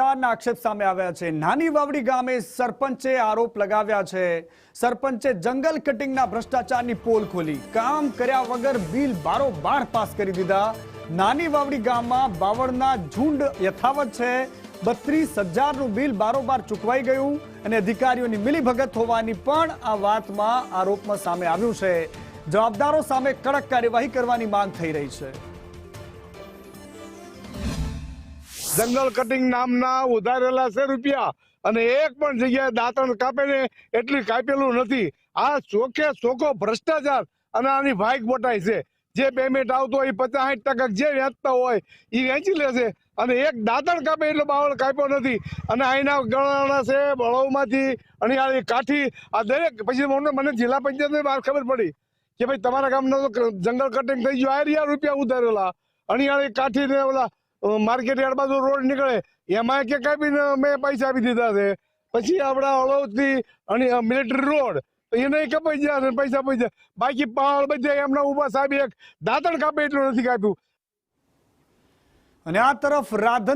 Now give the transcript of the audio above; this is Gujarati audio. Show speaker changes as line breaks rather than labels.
પ્રકારના આક્ષેપ સામે આવ્યા છે। નાની વાવડી ગામે સરપંચે આરોપ લગાવ્યા છે। સરપંચે જંગલ કટિંગના ભ્રષ્ટાચારની પોલ ખોલી, કામ કર્યા વગર બિલ બારોબાર પાસ કરી દીધા। નાની વાવડી ગામમાં બાવળના ઝુંડ યથાવત છે। 32,000નું બિલ બારોબાર ચૂકવાઈ ગયું અને અધિકારીઓની મિલીભગત હોવાની પણ આ વાતમાં આરોપમાં સામે આવ્યું છે। જવાબદારો સામે કડક કાર્યવાહી કરવાની માંગ થઈ રહી છે।
જંગલ કટિંગ નામના ઉધારેલા છે રૂપિયા અને એક પણ જગ્યાએ દાંતણ કાપે ને એટલી કાપેલું નથી। આ ચોખે ચોખ્ખો ભ્રષ્ટાચાર અને આની ભાગ બોટાઈ છે। જે પેમેન્ટ આવતો હોય 50-60% જે વેચતા હોય એ વેચી લે છે અને એક દાંતણ કાપે એટલે બાવળ કાપ્યો નથી। અને અહીંના ગણાણા છે બળવમાંથી અને આ કાઠી આ દરેક પછી મને જિલ્લા પંચાયતની બહાર ખબર પડી કે ભાઈ તમારા ગામનો જંગલ કટિંગ થઈ ગયું, આ રહ્યા રૂપિયા ઉધારેલા। અણિયાળી કાઠી ને ઓલા માર્કેટ યાર્ડ બાજુ રોડ નીકળે એમાં કે કાપીને મેં પૈસા આપી દીધા છે। પછી આપણા હળવદથી અને મિલિટરી રોડ એને કપાઈ ગયા છે પૈસા પૈસા, બાકી પાળ બધા એમના ઉભા સાહેબ એક દાંતણ કાપે એટલું નથી કાપ્યું।
અને આ તરફ રાધન